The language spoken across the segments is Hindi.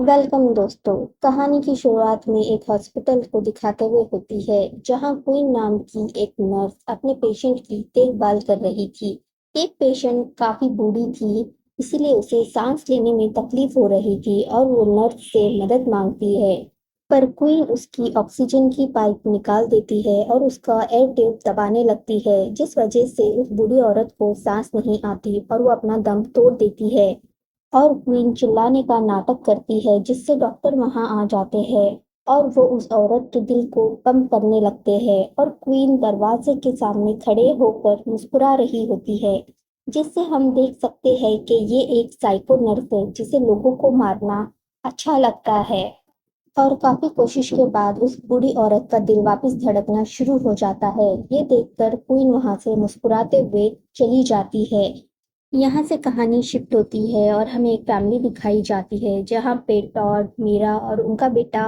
वेलकम दोस्तों। कहानी की शुरुआत में एक हॉस्पिटल को दिखाते हुए होती है जहां क्वीन नाम की एक नर्स अपने पेशेंट की देखभाल कर रही थी। एक पेशेंट काफी बूढ़ी थी, इसीलिए उसे सांस लेने में तकलीफ हो रही थी और वो नर्स से मदद मांगती है। पर क्वीन उसकी ऑक्सीजन की पाइप निकाल देती है और उसका एयर ट्यूब दबाने लगती है, जिस वजह से उस बूढ़ी औरत को सांस नहीं आती और वो अपना दम तोड़ देती है। और क्वीन चिल्लाने का नाटक करती है, जिससे डॉक्टर वहां आ जाते हैं और वो उस औरत के दिल को पंप करने लगते हैं और क्वीन दरवाजे के सामने खड़े होकर मुस्कुरा रही होती है, जिससे हम देख सकते हैं कि ये एक साइको नर्स है जिसे लोगों को मारना अच्छा लगता है। और काफी कोशिश के बाद उस बूढ़ी औरत का दिल वापस धड़कना शुरू हो जाता है। ये देखकर क्वीन वहां से मुस्कुराते हुए चली जाती है। यहाँ से कहानी शिफ्ट होती है और हमें एक फैमिली दिखाई जाती है जहाँ पे टॉड, मीरा और उनका बेटा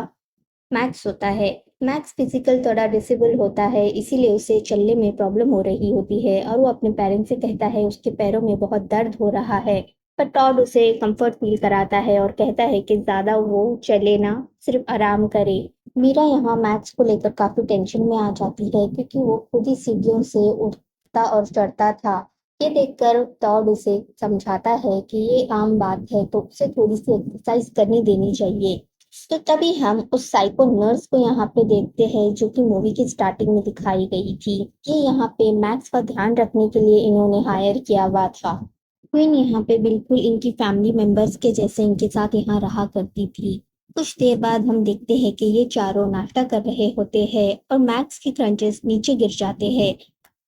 मैक्स होता है। मैक्स फिजिकल थोड़ा डिसेबल होता है, इसीलिए उसे चलने में प्रॉब्लम हो रही होती है और वो अपने पेरेंट्स से कहता है उसके पैरों में बहुत दर्द हो रहा है। पर टॉड उसे कंफर्ट फील कराता है और कहता है कि ज़्यादा वो चले ना, सिर्फ आराम करे। मीरा यहाँ मैक्स को लेकर काफ़ी टेंशन में आ जाती है क्योंकि वो खुद ही सीढ़ियों से उठता और चढ़ता था। ये देखकर टॉड उसे समझाता है कि ये आम बात है, तो उसे थोड़ी सी एक्सरसाइज करने देनी चाहिए। तो तभी हम उस साइको नर्स को यहाँ पे देखते हैं जो कि मूवी की स्टार्टिंग में दिखाई गई थी। ये यहाँ पे मैक्स का ध्यान रखने के लिए इन्होंने हायर किया हुआ था। क्वीन यहाँ पे बिल्कुल इनकी फैमिली मेंबर्स के जैसे इनके साथ यहाँ रहा करती थी। कुछ देर बाद हम देखते हैं कि ये चारों नाश्ता कर रहे होते हैं और मैक्स की क्रंचेस नीचे गिर जाते हैं।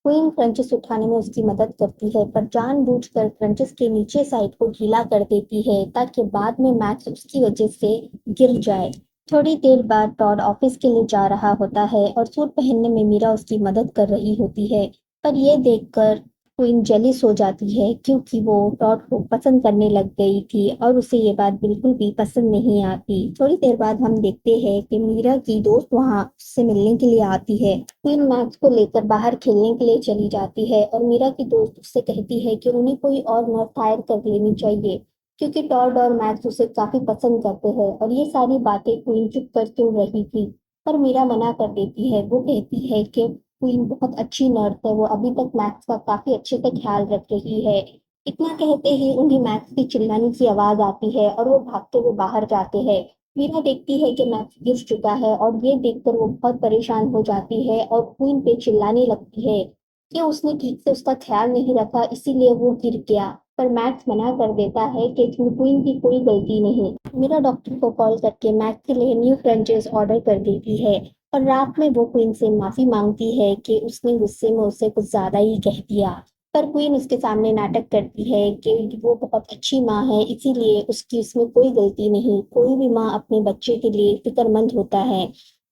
क्वीन क्रंचेस उठाने में उसकी मदद करती है, पर जानबूझकर क्रंचेस के नीचे साइड को ढीला कर देती है ताकि बाद में मैक्स उसकी वजह से गिर जाए। थोड़ी देर बाद टॉड ऑफिस के लिए जा रहा होता है और सूट पहनने में मीरा उसकी मदद कर रही होती है। पर यह देखकर क्वीन जेलिस हो जाती है क्योंकि वो टॉड को पसंद करने लग गई थी और उसे ये बात बिल्कुल भी पसंद नहीं आती। थोड़ी देर बाद हम देखते हैं कि मीरा की दोस्त वहां उससे मिलने के लिए आती है। क्वीन मैक्स को लेकर बाहर खेलने के लिए चली जाती है और मीरा की दोस्त उससे कहती है कि उन्हें कोई और नर्स हायर कर लेनी चाहिए क्योंकि टॉड और मैक्स उसे काफी पसंद करते हैं। और ये सारी बातें क्वीन चुप कर क्यों रही थी, पर मीरा मना कर देती है। वो कहती है कि क्वीन बहुत अच्छी नर्स है, वो अभी तक मैक्स का काफी अच्छे से ख्याल रख रही है। इतना कहते ही उन्हें मैक्स की चिल्लाने की आवाज आती है और वो भागते हुए बाहर जाते हैं। मीरा देखती है कि मैक्स गिर चुका है और ये देखकर वो बहुत परेशान हो जाती है और क्वीन पे चिल्लाने लगती है कि उसने ठीक से उसका ख्याल नहीं रखा, इसीलिए वो गिर गया। पर मैक्स मना कर देता है कि इसमें क्वीन की कोई गलती नहीं। मीरा डॉक्टर को कॉल करके मैक्स के लिए न्यू क्रंचेस ऑर्डर कर देती है और रात में वो क्वीन से माफी मांगती है कि उसने गुस्से में उसे कुछ ज्यादा ही कह दिया। पर क्वीन उसके सामने नाटक करती है कि वो बहुत अच्छी माँ है, इसीलिए उसकी उसमें कोई गलती नहीं। कोई भी माँ अपने बच्चे के लिए फिक्रमंद होता है।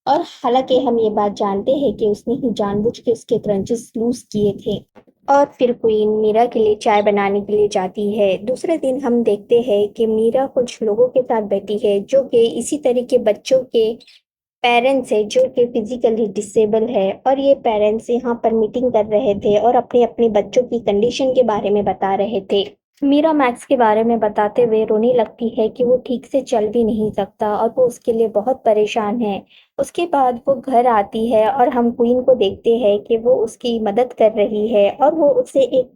और हालांकि हम ये बात जानते हैं कि उसने ही जानबूझ के उसके क्रंचेस लूज किए थे। और फिर क्वीन मीरा के लिए चाय बनाने के लिए जाती है। दूसरे दिन हम देखते हैं कि मीरा कुछ लोगों के साथ बैठी है जो कि इसी तरह के बच्चों के पेरेंट्स है जो कि फिजिकली डिसेबल है। और ये पेरेंट्स यहाँ पर मीटिंग कर रहे थे और अपने अपने बच्चों की कंडीशन के बारे में बता रहे थे। मीरा मैक्स के बारे में बताते हुए रोने लगती है कि वो ठीक से चल भी नहीं सकता और वो उसके लिए बहुत परेशान है। उसके बाद वो घर आती है और हम क्वीन को देखते हैं कि वो उसकी मदद कर रही है और वो उसे एक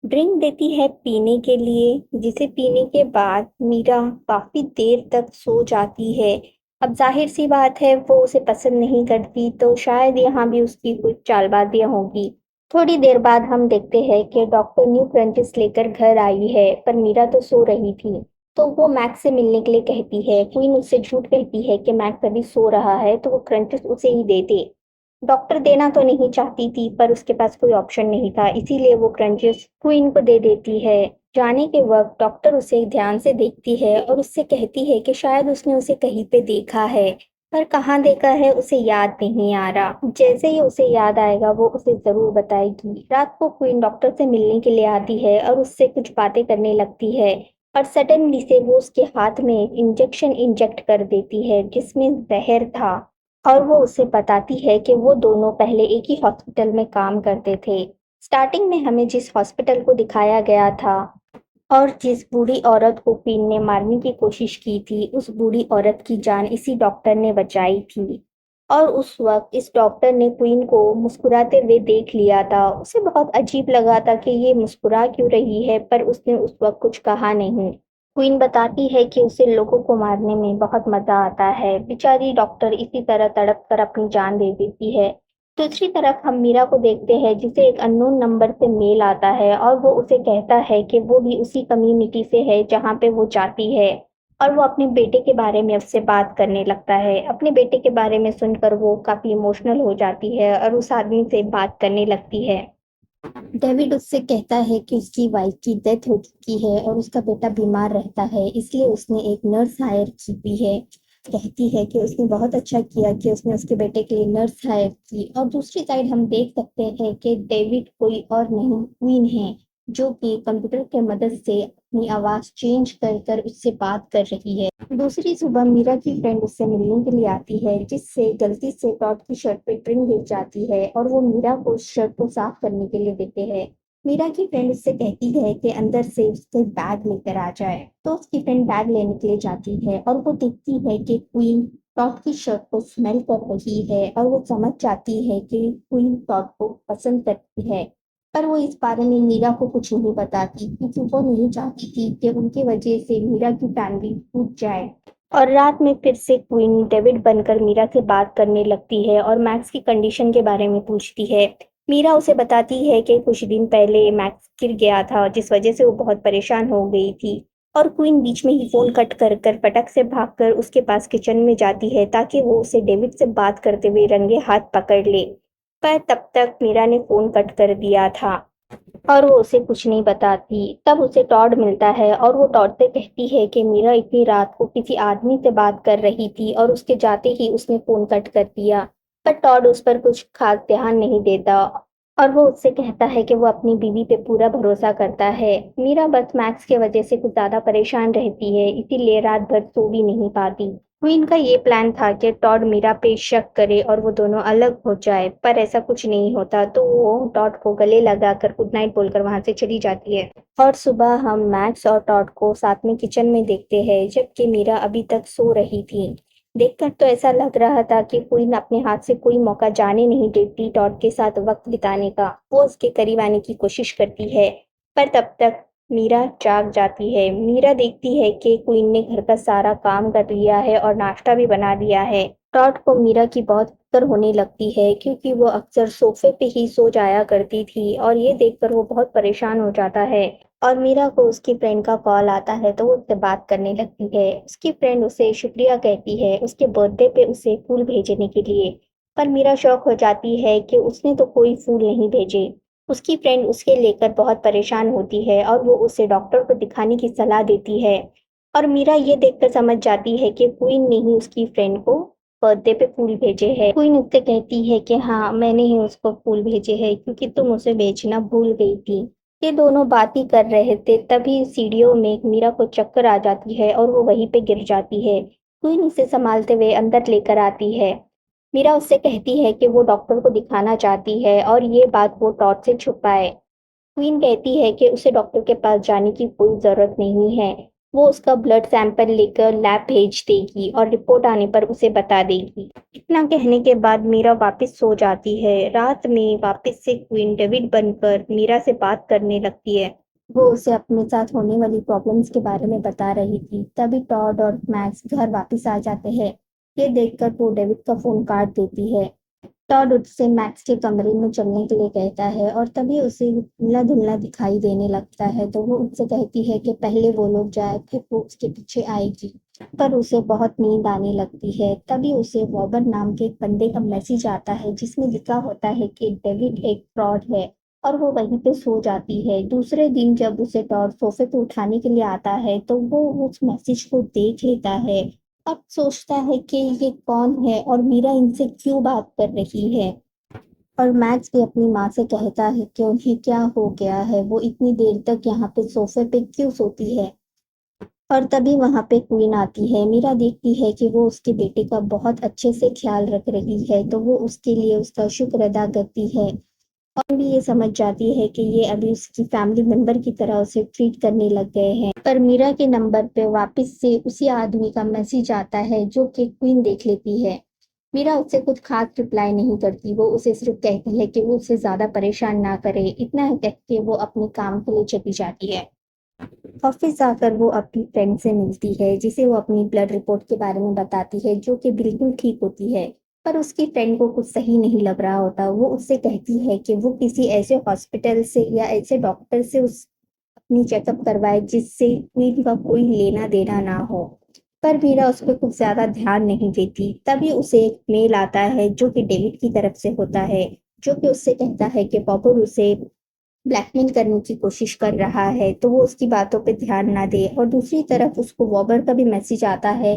ड्रिंक देती है पीने के लिए, जिसे पीने के बाद मीरा काफी देर तक सो जाती है। अब जाहिर सी बात है वो उसे पसंद नहीं करती, तो शायद यहाँ भी उसकी कुछ चालबाजियां होगी। थोड़ी देर बाद हम देखते हैं कि डॉक्टर न्यू क्रंचिस लेकर घर आई है, पर मीरा तो सो रही थी। तो वो मैक्स से मिलने के लिए कहती है। क्वीन उससे झूठ कहती है कि मैक्स अभी सो रहा है तो वो क्रंचिस उसे ही दे दे। डॉक्टर देना तो नहीं चाहती थी, पर उसके पास कोई ऑप्शन नहीं था, इसीलिए वो क्रंचिस क्वीन को दे देती है। जाने के वक्त डॉक्टर उसे ध्यान से देखती है और उससे कहती है कि शायद उसने उसे कहीं पे देखा है, पर कहाँ देखा है उसे याद नहीं आ रहा। जैसे ही उसे याद आएगा वो उसे जरूर बताएगी। रात को क्वीन डॉक्टर से मिलने के लिए आती है और उससे कुछ बातें करने लगती है और सडनली से वो उसके हाथ में एक इंजेक्शन इंजेक्ट कर देती है जिसमें जहर था। और वो उसे बताती है कि वो दोनों पहले एक ही हॉस्पिटल में काम करते थे। स्टार्टिंग में हमें जिस हॉस्पिटल को दिखाया गया था और जिस बूढ़ी औरत को क्वीन ने मारने की कोशिश की थी, उस बूढ़ी औरत की जान इसी डॉक्टर ने बचाई थी। और उस वक्त इस डॉक्टर ने क्वीन को मुस्कुराते हुए देख लिया था। उसे बहुत अजीब लगा था कि ये मुस्कुरा क्यों रही है, पर उसने उस वक्त कुछ कहा नहीं। क्वीन बताती है कि उसे लोगों को मारने में बहुत मजा आता है। बेचारी डॉक्टर इसी तरह तड़प कर अपनी जान दे देती है। दूसरी तरफ हम मीरा को देखते हैं, जिसे एक अननोन नंबर से मेल आता है और वो उसे कहता है कि वो भी उसी कम्युनिटी से है जहाँ पे वो जाती है। और वो अपने बेटे के बारे में उससे बात करने लगता है। अपने बेटे के बारे में सुनकर वो काफी इमोशनल हो जाती है और उस आदमी से बात करने लगती है। डेविड उससे कहता है कि उसकी वाइफ की डेथ हो चुकी है और उसका बेटा बीमार रहता है, इसलिए उसने एक नर्स हायर की हुई है। कहती है कि उसने बहुत अच्छा किया कि उसने उसके बेटे के लिए नर्स हायर की। और दूसरी साइड हम देख सकते हैं कि डेविड कोई और नहीं, क्वीन है, जो कि कंप्यूटर के मदद से अपनी आवाज चेंज कर कर उससे बात कर रही है। दूसरी सुबह मीरा की फ्रेंड उससे मिलने के लिए आती है, जिससे गलती से टॉड की शर्ट पे ट्रिम गिर जाती है और वो मीरा को उस शर्ट को साफ करने के लिए देते हैं। मीरा की फ्रेंड उससे कहती है कि अंदर से उसके बैग लेकर आ जाए, तो उसकी फ्रेंड बैग लेने के लिए जाती है और वो देखती है कि क्वीन टॉड की शर्ट को स्मेल कर रही है और वो समझ जाती है कि क्वीन टॉड को पसंद करती है। पर वो इस बारे में मीरा को कुछ नहीं बताती, क्योंकि वो नहीं चाहती थी कि उनकी वजह से मीरा की फैमिली टूट जाए। और रात में फिर से क्वीन डेविड बनकर मीरा से बात करने लगती है और मैक्स की कंडीशन के बारे में पूछती है। मीरा उसे बताती है कि कुछ दिन पहले मैक्स गिर गया था, जिस वजह से वो बहुत परेशान हो गई थी। और क्वीन बीच में ही फोन कट कर कर फटक से भागकर उसके पास किचन में जाती है, ताकि वो उसे डेविड से बात करते हुए रंगे हाथ पकड़ ले। पर तब तक मीरा ने फोन कट कर दिया था और वो उसे कुछ नहीं बताती। तब उसे टॉड मिलता है और वो टॉड से कहती है कि मीरा इतनी रात को किसी आदमी से बात कर रही थी और उसके जाते ही उसने फोन कट कर दिया। पर टॉड उस पर कुछ खास ध्यान नहीं देता और वो उससे कहता है कि वो अपनी बीवी पे पूरा भरोसा करता है। मीरा बस मैक्स के वजह से कुछ ज्यादा परेशान रहती है, इसीलिए रात भर सो भी नहीं पाती। क्वीन का ये प्लान था कि टॉड मीरा पे शक करे और वो दोनों अलग हो जाए, पर ऐसा कुछ नहीं होता, तो वो टॉड को गले लगाकर गुड नाइट बोलकर वहां से चली जाती है। और सुबह हम मैक्स और टॉड को साथ में किचन में देखते हैं, जबकि मीरा अभी तक सो रही थी। देखकर तो ऐसा लग रहा था कि क्वीन अपने हाथ से कोई मौका जाने नहीं देती टॉड के साथ वक्त बिताने का। वो उसके करीब आने की कोशिश करती है, पर तब तक मीरा जाग जाती है। मीरा देखती है कि क्वीन ने घर का सारा काम कर लिया है और नाश्ता भी बना दिया है। टॉड को मीरा की बहुत फिक्र होने लगती है, क्योंकि वो अक्सर सोफे पे ही सो जाया करती थी और ये देखकर वो बहुत परेशान हो जाता है। और मीरा को उसकी फ्रेंड का कॉल आता है, तो वो उससे बात करने लगती है। उसकी फ्रेंड उसे शुक्रिया कहती है उसके बर्थडे पे उसे फूल भेजने के लिए। पर मीरा शॉक हो जाती है कि उसने तो कोई फूल नहीं भेजे। उसकी फ्रेंड उसके लेकर बहुत परेशान होती है और वो उसे डॉक्टर को दिखाने की सलाह देती है। और मीरा ये देखकर समझ जाती है कि क्वीन ने ही उसकी फ्रेंड को बर्थडे पे फूल भेजे हैं। क्वीन उससे कहती है कि हाँ, मैंने ही उसको फूल भेजे हैं, क्योंकि तुम उसे बेचना भूल गई थी। ये दोनों बात ही कर रहे थे, तभी सीढ़ियों में मीरा को चक्कर आ जाती है और वो वहीं पे गिर जाती है। क्वीन उसे संभालते हुए अंदर लेकर आती है। मीरा उससे कहती है कि वो डॉक्टर को दिखाना चाहती है और ये बात वो टॉड से छुपाए। क्वीन कहती है कि उसे डॉक्टर के पास जाने की कोई ज़रूरत नहीं है। वो उसका ब्लड सैंपल लेकर लैब भेज देगी और रिपोर्ट आने पर उसे बता देगी। इतना कहने के बाद मीरा वापस सो जाती है। रात में वापस से क्वीन डेविड बनकर मीरा से बात करने लगती है। वो उसे अपने साथ होने वाली प्रॉब्लम्स के बारे में बता रही थी। तभी टॉड और मैक्स घर वापस आ जाते हैं। ये देखकर वो डेविड का फोन काट देती है। टॉड उससे मैक्स के कमरे में चलने के लिए कहता है और तभी उसे धुंधला-धुंधला दिखाई देने लगता है, तो वो उससे कहती है कि पहले वो लोग जाए, फिर वो उसके पीछे आएगी। पर उसे बहुत नींद आने लगती है। तभी उसे रॉबर्ट नाम के एक बंदे का मैसेज आता है, जिसमें लिखा होता है कि डेविड एक फ्रॉड है, और वो वहीं पे सो जाती है। दूसरे दिन जब उसे टॉड सोफे पे उठाने के लिए आता है, तो वो उस मैसेज को देख लेता है। अब सोचता है कि ये कौन है और मीरा इनसे क्यों बात कर रही है। और मैक्स भी अपनी माँ से कहता है कि उन्हें क्या हो गया है, वो इतनी देर तक यहाँ पे सोफे पे क्यों सोती है। और तभी वहाँ पे क्वीन आती है। मीरा देखती है कि वो उसके बेटे का बहुत अच्छे से ख्याल रख रही है, तो वो उसके लिए उसका शुक्र अदा करती है। और भी ये समझ जाती है कि ये अभी उसकी फैमिली मेंबर की तरह उसे ट्रीट करने लग गए हैं। पर मीरा के नंबर पे वापस से उसी आदमी का मैसेज आता है जो कि क्वीन देख लेती है। मीरा उससे कुछ खास रिप्लाई नहीं करती, वो उसे सिर्फ कहती है कि वो उसे ज्यादा परेशान ना करे। इतना कह के वो अपने काम के लिए चली जाती है। ऑफिस जाकर वो अपनी फ्रेंड से मिलती है जिसे वो अपनी ब्लड रिपोर्ट के बारे में बताती है जो कि बिल्कुल ठीक होती है। पर उसकी फ्रेंड को कुछ सही नहीं लग रहा होता। वो उससे कहती है कि वो किसी ऐसे हॉस्पिटल से या ऐसे डॉक्टर से उस अपनी चेकअप करवाए जिससे क्वीन का कोई लेना देना ना हो। पर मीरा उस पर कुछ ज्यादा ध्यान नहीं देती। तभी उसे एक मेल आता है जो कि डेविड की तरफ से होता है, जो कि उससे कहता है कि पॉपुलर उसे ब्लैकमेल करने की कोशिश कर रहा है, तो वो उसकी बातों पे ध्यान ना दे। और दूसरी तरफ उसको वॉबर का भी मैसेज आता है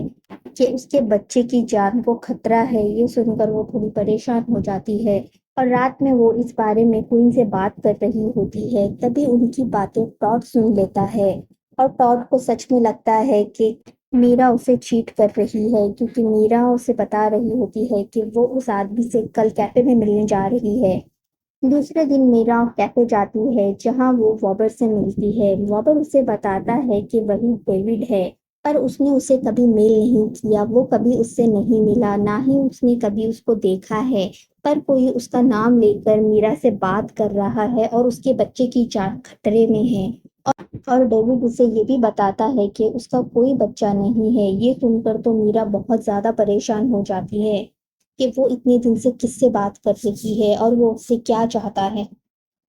कि उसके बच्चे की जान को खतरा है। ये सुनकर वो थोड़ी परेशान हो जाती है और रात में वो इस बारे में क्वीन से बात कर रही होती है। तभी उनकी बातें टॉड सुन लेता है और टॉड को सच में लगता है कि मीरा उसे चीट कर रही है, क्योंकि मीरा उसे बता रही होती है कि वो उस आदमी से कल कैफे में मिलने जा रही है। दूसरे दिन मीरा कैफे जाती है जहां वो वॉबर से मिलती है। वॉबर उसे बताता है कि वही डेविड है, पर उसने उसे कभी मेल नहीं किया, वो कभी उससे नहीं मिला, ना ही उसने कभी उसको देखा है। पर कोई उसका नाम लेकर मीरा से बात कर रहा है और उसके बच्चे की जान खतरे में है। और डेविड उसे ये भी बताता है कि उसका कोई बच्चा नहीं है। ये सुनकर तो मीरा बहुत ज्यादा परेशान हो जाती है कि वो इतने दिन से किससे बात कर रही है और वो उससे क्या चाहता है।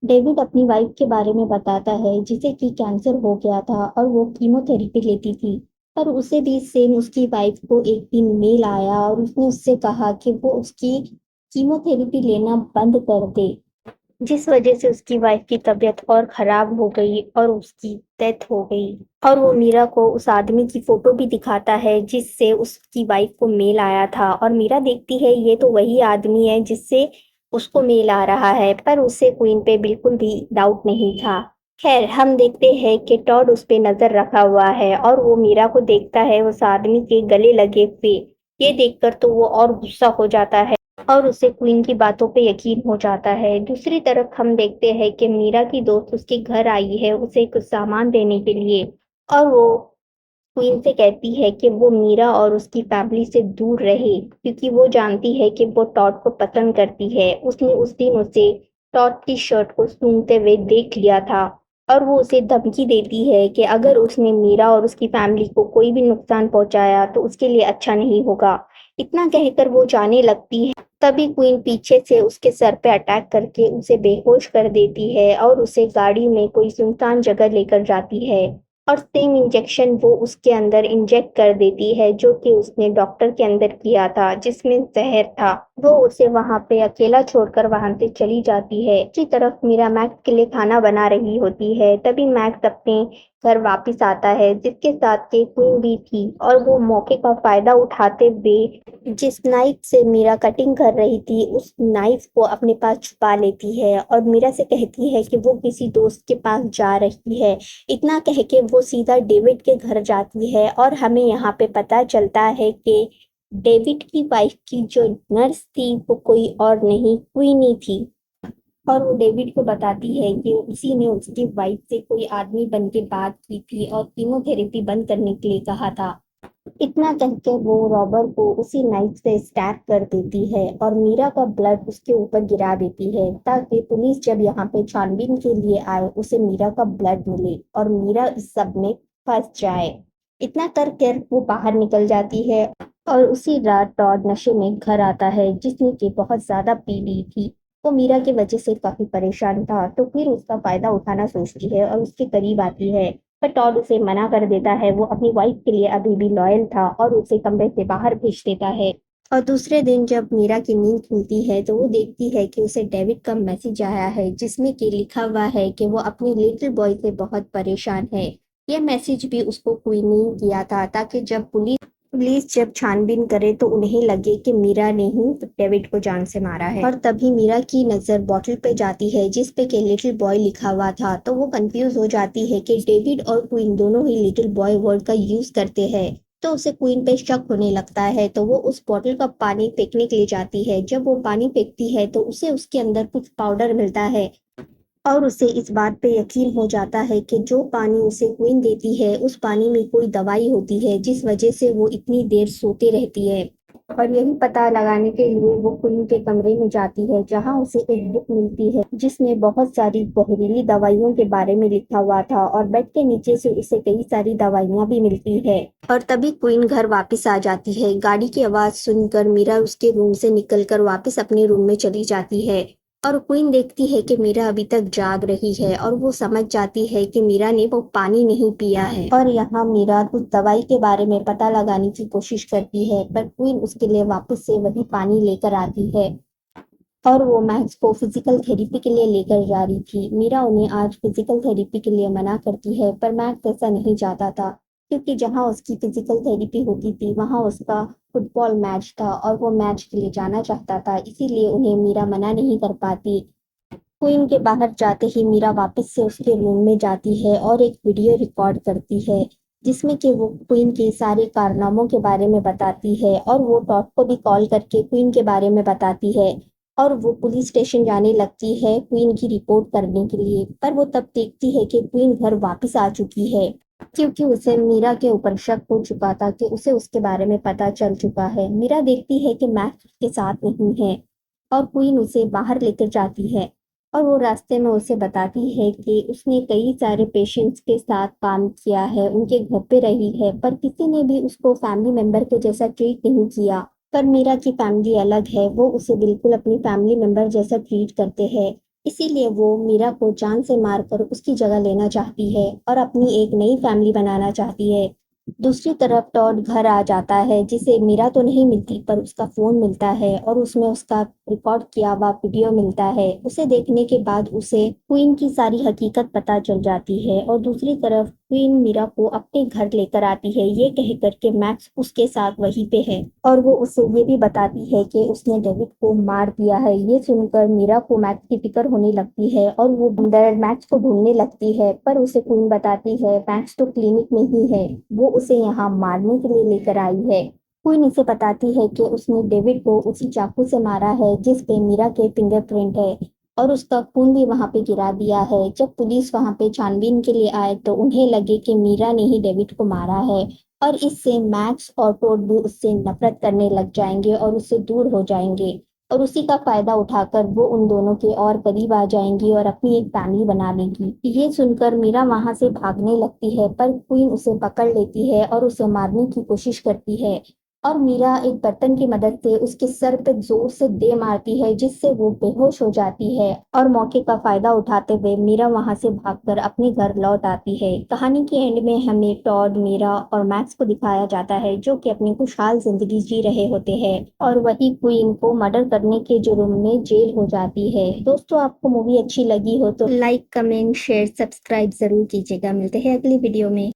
डेविड अपनी वाइफ के बारे में बताता है जिसे कि कैंसर हो गया था और वो कीमोथेरेपी लेती थी। पर उसे भी सेम उसकी वाइफ को एक दिन मेल आया और उसने उससे कहा कि वो उसकी कीमोथेरेपी लेना बंद कर दे, जिस वजह से उसकी वाइफ की तबीयत और खराब हो गई और उसकी डेथ हो गई। और वो मीरा को उस आदमी की फोटो भी दिखाता है जिससे उसकी वाइफ को मेल आया था। और मीरा देखती है ये तो वही आदमी है जिससे उसको मेल आ रहा है, पर उसे क्वीन पे बिल्कुल भी डाउट नहीं था। खैर, हम देखते हैं कि टॉड उस पे नजर रखा हुआ है और वो मीरा को देखता है उस आदमी के गले लगे हुए। ये देखकर तो वो और गुस्सा हो जाता है और उसे क्वीन की बातों पे यकीन हो जाता है। दूसरी तरफ हम देखते हैं कि मीरा की दोस्त उसके घर आई है उसे कुछ सामान देने के लिए, और वो क्वीन से कहती है कि वो मीरा और उसकी फैमिली से दूर रहे, क्योंकि वो जानती है कि वो टॉड को पसंद करती है। उसने उस दिन उसे टॉड की शर्ट को सूंघते हुए देख लिया था और वो उसे धमकी देती है कि अगर उसने मीरा और उसकी फैमिली को कोई भी नुकसान पहुंचाया तो उसके लिए अच्छा नहीं होगा। इतना कहकर वो जाने लगती है। तभी क्वीन पीछे से उसके सर पे अटैक करके उसे बेहोश कर देती है और उसे गाड़ी में कोई सुनसान जगह लेकर जाती है और सेम इंजेक्शन वो उसके अंदर इंजेक्ट कर देती है जो कि उसने डॉक्टर के अंदर किया था जिसमें जहर था। वो उसे वहां पे अकेला छोड़कर वहां से चली जाती है। दूसरी तरफ मीरा मैक्स के लिए खाना बना रही होती है। तभी मैक्स अपने घर वापस आता है जिसके साथ के क्वीन भी थी, और वो मौके का फायदा उठाते हुए जिस नाइफ से मीरा कटिंग कर रही थी उस नाइफ को अपने पास छुपा लेती है और मीरा से कहती है कि वो किसी दोस्त के पास जा रही है। इतना कह के वो सीधा डेविड के घर जाती है और हमें यहाँ पे पता चलता है कि डेविड की वाइफ की जो नर्स थी वो कोई और नहीं, क्वीनी थी। और वो डेविड को बताती है कि उसी ने उसकी वाइफ से कोई आदमी बन के बात की थी और कीमोथेरेपी बंद करने के लिए कहा था। इतना कहकर वो रॉबर को उसी नाइफ से स्टैब कर देती है और मीरा का ब्लड उसके ऊपर गिरा देती है ताकि पुलिस जब यहाँ पे छानबीन के लिए आए उसे मीरा का ब्लड मिले और मीरा इस सब में फंस जाए। इतना करके वो बाहर निकल जाती है और उसी रात टॉड नशे में घर आता है जिसने कि बहुत ज्यादा पी ली थी। वो मीरा की वजह से काफी परेशान था, तो फिर उसका फायदा उठाना सोचती है और उसके करीब आती है। पर टॉड उसे मना कर देता है। वो अपनी वाइफ के लिए अभी भी लॉयल था और उसे कमरे से बाहर भेज देता है। और दूसरे दिन जब मीरा की नींद खुलती है तो वो देखती है कि उसे डेविड का मैसेज आया है जिसमें कि लिखा हुआ है कि वो अपने लिटिल बॉय से बहुत परेशान है। यह मैसेज भी उसको कोई नहीं किया था ताकि जब पुलिस जब छानबीन करे तो उन्हें लगे कि मीरा ने ही डेविड को जान से मारा है। और तभी मीरा की नजर बॉटल पे जाती है जिस पे कि लिटिल बॉय लिखा हुआ था, तो वो कंफ्यूज हो जाती है कि डेविड और क्वीन दोनों ही लिटिल बॉय वर्ड का यूज करते हैं। तो उसे क्वीन पे शक होने लगता है, तो वो उस बॉटल का पानी फेंकने के लिए जाती है। जब वो पानी फेंकती है तो उसे उसके अंदर कुछ पाउडर मिलता है और उसे इस बात पे यकीन हो जाता है कि जो पानी उसे क्वीन देती है उस पानी में कोई दवाई होती है, जिस वजह से वो इतनी देर सोती रहती है। और यही पता लगाने के लिए वो क्वीन के कमरे में जाती है, जहाँ उसे एक बुक मिलती है जिसमें बहुत सारी जहरीली दवाइयों के बारे में लिखा हुआ था, और बेड के नीचे से उसे कई सारी दवाइयाँ भी मिलती है। और तभी क्वीन घर वापस आ जाती है। गाड़ी की आवाज़ सुनकर मीरा उसके रूम से निकलकर वापस अपने रूम में चली जाती है। और क्वीन देखती है कि मीरा अभी तक जाग रही है, और वो समझ जाती है कि मीरा ने वो पानी नहीं पिया है। और यहाँ मीरा कुछ दवाई के बारे में पता लगाने की कोशिश करती है, पर क्वीन उसके लिए वापस से वही पानी लेकर आती है। और वो मैक्स को फिजिकल थेरेपी के लिए लेकर जा रही थी। मीरा उन्हें आज फिजिकल थेरेपी के लिए मना करती है, पर मैक्स ऐसा नहीं चाहता था, क्योंकि जहाँ उसकी फिजिकल थेरेपी होती थी वहाँ उसका फुटबॉल मैच था और वो मैच के लिए जाना चाहता था, इसीलिए उन्हें मीरा मना नहीं कर पाती। क्वीन के बाहर जाते ही मीरा वापस से उसके रूम में जाती है और एक वीडियो रिकॉर्ड करती है, जिसमें कि वो क्वीन के सारे कारनामों के बारे में बताती है, और वो टॉड को भी कॉल करके क्वीन के बारे में बताती है। और वो पुलिस स्टेशन जाने लगती है क्वीन की रिपोर्ट करने के लिए, पर वो तब देखती है कि क्वीन घर वापस आ चुकी है, क्योंकि उसे मीरा के ऊपर शक हो चुका था कि उसे उसके बारे में पता चल चुका है। मीरा देखती है कि मैक्स उसके साथ नहीं है, और क्वीन उसे बाहर लेकर जाती है, और वो रास्ते में उसे बताती है कि उसने कई सारे पेशेंट्स के साथ काम किया है, उनके घर पे रही है, पर किसी ने भी उसको फैमिली मेंबर के जैसा ट्रीट नहीं किया। पर मीरा की फैमिली अलग है, वो उसे बिल्कुल अपनी फैमिली मेंबर जैसा ट्रीट करते हैं। इसीलिए वो मीरा को जान से मारकर उसकी जगह लेना चाहती है और अपनी एक नई फैमिली बनाना चाहती है। दूसरी तरफ टॉड घर आ जाता है, जिसे मीरा तो नहीं मिलती पर उसका फोन मिलता है, और उसमें उसका रिकॉर्ड किया हुआ वीडियो मिलता है। उसे देखने के बाद उसे क्वीन की सारी हकीकत पता चल जाती है, और दूसरी तरफ क्वीन मीरा को अपने घर लेकर आती है, ये कहकर के मैक्स उसके साथ वहीं पे है, और वो उसे ये भी बताती है कि उसने डेविड को मार दिया है। ये सुनकर मीरा को मैक्स की फिक्र होने लगती है, और वो अंदर मैक्स को ढूंढने लगती है, पर उसे क्वीन बताती है मैक्स तो क्लिनिक में ही है, वो उसे यहाँ मारने के लिए लेकर आई है। क्वीन इसे बताती है कि उसने डेविड को उसी चाकू से मारा है जिस पे मीरा के फिंगरप्रिंट है, और उसका खून भी वहां पे गिरा दिया है। जब पुलिस वहां पे छानबीन के लिए आए तो उन्हें लगे कि मीरा ने ही डेविड को मारा है, और इससे मैक्स और टोड भी उससे नफरत करने लग जाएंगे और उससे दूर हो जाएंगे, और उसी का फायदा उठाकर वो उन दोनों के और करीब आ जाएंगी और अपनी एक फैमिली बना लेगी। ये सुनकर मीरा वहां से भागने लगती है, पर क्वीन उसे पकड़ लेती है और उसे मारने की कोशिश करती है, और मीरा एक बर्तन की मदद से उसके सर पे जोर से दे मारती है, जिससे वो बेहोश हो जाती है। और मौके का फायदा उठाते हुए मीरा वहां से भागकर अपने घर लौट आती है। कहानी के एंड में हमें टॉड, मीरा और मैक्स को दिखाया जाता है, जो कि अपनी खुशहाल जिंदगी जी रहे होते हैं, और वही क्वीन को मर्डर करने के जुर्म में जेल हो जाती है। दोस्तों, आपको मूवी अच्छी लगी हो तो लाइक, कमेंट, शेयर, सब्सक्राइब जरूर कीजिएगा। मिलते हैं अगली वीडियो में।